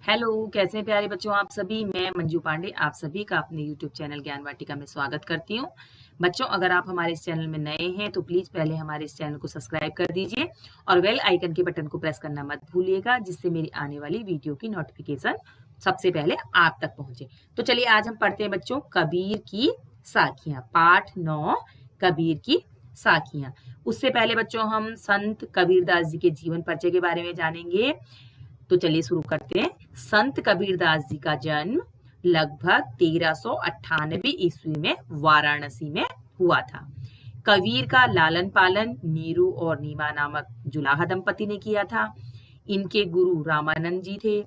Hello, कैसे हैं प्यारे बच्चों आप सभी। मैं मंजू पांडे आप सभी का अपने यूट्यूब चैनल ज्ञान वाटिका में स्वागत करती हूँ। बच्चों, अगर आप हमारे इस चैनल में नए हैं तो प्लीज पहले हमारे इस चैनल को सब्सक्राइब कर दीजिए और बेल आइकन के बटन को प्रेस करना मत भूलिएगा, जिससे मेरी आने वाली वीडियो की नोटिफिकेशन सबसे पहले आप तक पहुंचे। तो चलिए आज हम पढ़ते हैं बच्चों कबीर की साखियां, पाठ 9 कबीर की साखियां। उससे पहले बच्चों हम संत कबीरदास जी के जीवन परिचय के बारे में जानेंगे। तो चलिए शुरू करते हैं। संत कबीरदास जी का जन्म लगभग 1398 ईस्वी में वाराणसी में हुआ था। कबीर का लालन पालन नीरू और नीमा नामक जुलाहा दंपति ने किया था। इनके गुरु रामानंद जी थे।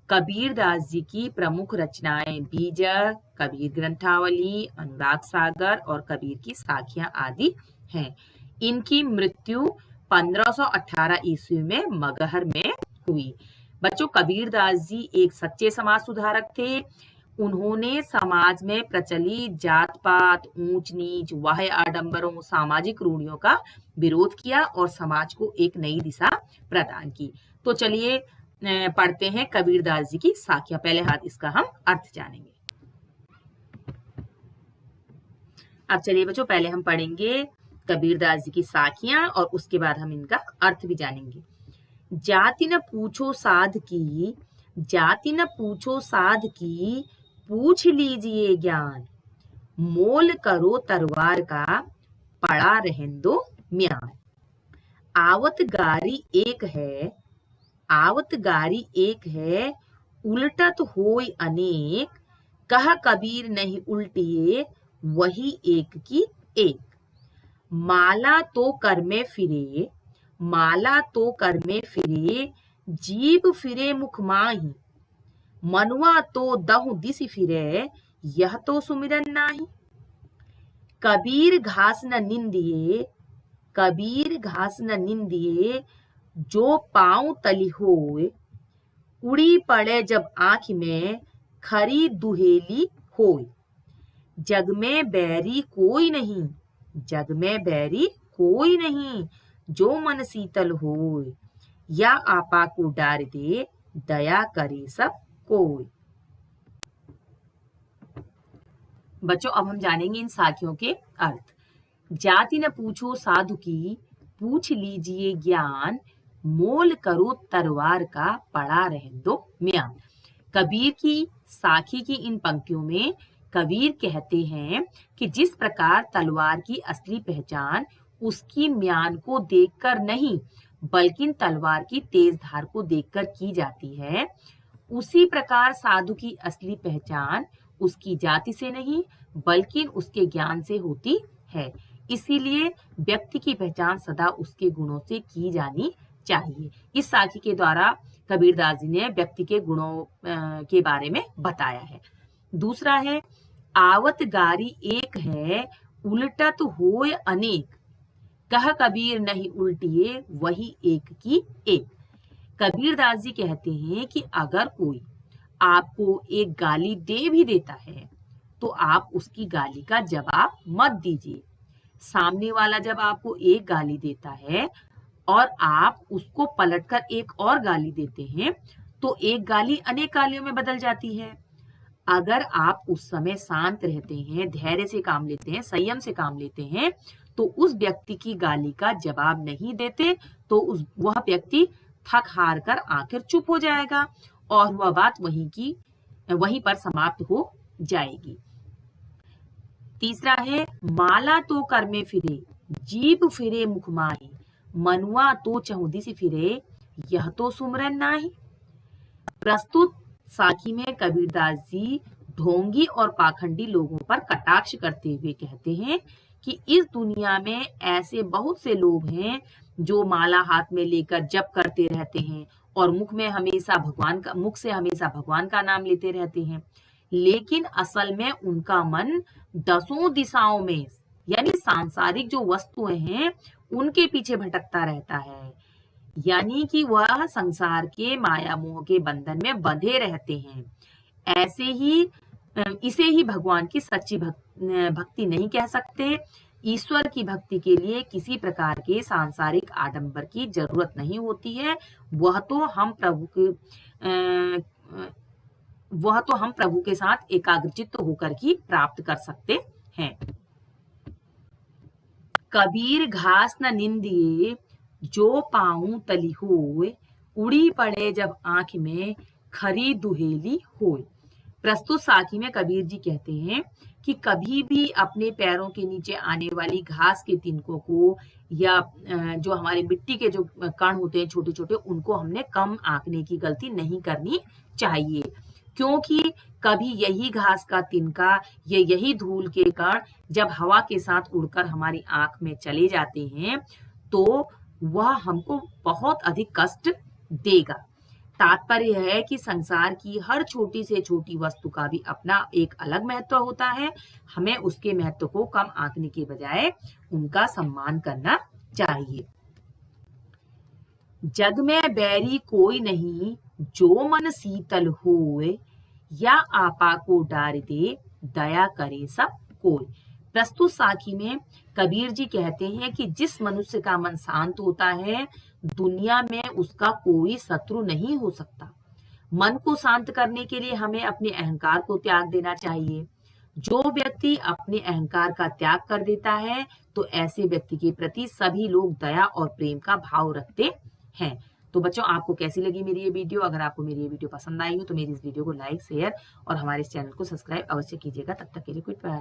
कबीरदास जी की प्रमुख रचनाएं बीजक, कबीर ग्रंथावली, अनुराग सागर और कबीर की साखियां आदि हैं। इनकी मृत्यु 1518 ईस्वी में मगहर में हुई। बच्चों, कबीरदास जी एक सच्चे समाज सुधारक थे। उन्होंने समाज में प्रचलित जात पात, ऊंच नीच, वाह्य आडंबरों, सामाजिक रूढ़ियों का विरोध किया और समाज को एक नई दिशा प्रदान की। तो चलिए पढ़ते हैं कबीरदास जी की साखियां। पहले हाथ इसका हम अर्थ जानेंगे। अब चलिए बच्चों, पहले हम पढ़ेंगे कबीरदास जी की साखियां और उसके बाद हम इनका अर्थ भी जानेंगे। जाति न पूछो साध की, जाति न पूछो साध की, पूछ लीजिए ज्ञान। मोल करो तलवार का, पड़ा रहन दो म्यान। आवत गारी एक है, आवत गारी एक है, उलटत होय अनेक। कह कबीर नहीं उल्टिए, वही एक की एक। माला तो कर में फिरे, माला तो कर में फिरे, जीभ फिरे मुख माही। मनुआ तो दहु दिस फिरे, यह तो सुमिरन नाही। कबीर घास न निंदिए, कबीर घास न निंदिए, जो पांव तली होए। उड़ी पड़े जब आंख में, खरी दुहेली होए। जग में बैरी कोई नहीं, जग में बैरी कोई नहीं, जो मन शीतल होए। या आपा को डार दे, दया करे सब कोई। बच्चों, अब हम जानेंगे इन साखियों के अर्थ। जाति न पूछो साधु की, पूछ लीजिए ज्ञान। मोल करो तलवार का, पड़ा रहन दो म्यान। कबीर की साखी की इन पंक्तियों में कबीर कहते हैं कि जिस प्रकार तलवार की असली पहचान उसकी म्यान को देखकर नहीं बल्कि तलवार की तेज धार को देखकर की जाती है, उसी प्रकार साधु की असली पहचान उसकी जाति से नहीं बल्कि उसके ज्ञान से होती है। इसीलिए व्यक्ति की पहचान सदा उसके गुणों से की जानी चाहिए। इस साखी के द्वारा कबीरदास जी ने व्यक्ति के गुणों के बारे में बताया है। दूसरा है आवत गारी एक है, उलटत होय अनेक। कह कबीर नहीं उल्टिए, वही एक की एक। कबीरदास जी कहते हैं कि अगर कोई आपको एक गाली दे भी देता है तो आप उसकी गाली का जवाब मत दीजिए। सामने वाला जब आपको एक गाली देता है और आप उसको पलटकर एक और गाली देते हैं तो एक गाली अनेक गालियों में बदल जाती है। अगर आप उस समय शांत रहते हैं, धैर्य से काम लेते हैं, संयम से काम लेते हैं, तो उस व्यक्ति की गाली का जवाब नहीं देते तो वह व्यक्ति थक हार कर आखिर चुप हो जाएगा और वह बात वहीं पर समाप्त हो जाएगी। तीसरा है माला तो कर में फिरे, जीभ फिरे मुख माही। मनुआ तो चहुदिस फिरे, यह तो सुमरन नाही। प्रस्तुत साखी में कबीरदास जी ढोंगी और पाखंडी लोगों पर कटाक्ष करते हुए कहते हैं कि इस दुनिया में ऐसे बहुत से लोग हैं जो माला हाथ में लेकर जप करते रहते हैं और मुख से हमेशा भगवान का नाम लेते रहते हैं, लेकिन असल में उनका मन दसों दिशाओं में यानी सांसारिक जो वस्तुएं हैं उनके पीछे भटकता रहता है, यानी कि वह संसार के माया मोह के बंधन में बंधे रहते हैं। इसे ही भगवान की सच्ची भक्ति नहीं कह सकते। ईश्वर की भक्ति के लिए किसी प्रकार के सांसारिक आडंबर की जरूरत नहीं होती है। वह तो हम प्रभु वह तो हम प्रभु के साथ एकाग्रचित्त होकर ही प्राप्त कर सकते हैं। कबीर घास न निंदिए जो पाऊं तली होए, उड़ी पड़े जब आंख में खरी दुहेली होए। प्रस्तुत साखी में कबीर जी कहते हैं कि कभी भी अपने पैरों के नीचे आने वाली घास के तिनकों को या जो हमारे मिट्टी के जो कण होते हैं छोटे छोटे, उनको हमने कम आंकने की गलती नहीं करनी चाहिए, क्योंकि कभी यही घास का तिनका या यही धूल के कण जब हवा के साथ उड़कर हमारी आंख में चले जाते हैं तो वह हमको बहुत अधिक कष्ट देगा। तात्पर्य है कि संसार की हर छोटी से छोटी वस्तु का भी अपना एक अलग महत्व होता है। हमें उसके महत्व को कम आंकने के बजाय उनका सम्मान करना चाहिए। जग में बैरी कोई नहीं जो मन शीतल होए, या आपा को डार दे दया करे सब कोई। प्रस्तुत साखी में कबीर जी कहते हैं कि जिस मनुष्य का मन शांत होता है, दुनिया में उसका कोई शत्रु नहीं हो सकता। मन को शांत करने के लिए हमें अपने अहंकार को त्याग देना चाहिए। जो व्यक्ति अपने अहंकार का त्याग कर देता है तो ऐसे व्यक्ति के प्रति सभी लोग दया और प्रेम का भाव रखते हैं। तो बच्चों, आपको कैसी लगी मेरी ये वीडियो? अगर आपको मेरी ये वीडियो पसंद आई हो तो मेरी इस वीडियो को लाइक, शेयर और हमारे इस चैनल को सब्सक्राइब अवश्य कीजिएगा। तब तक के लिए गुड बाय।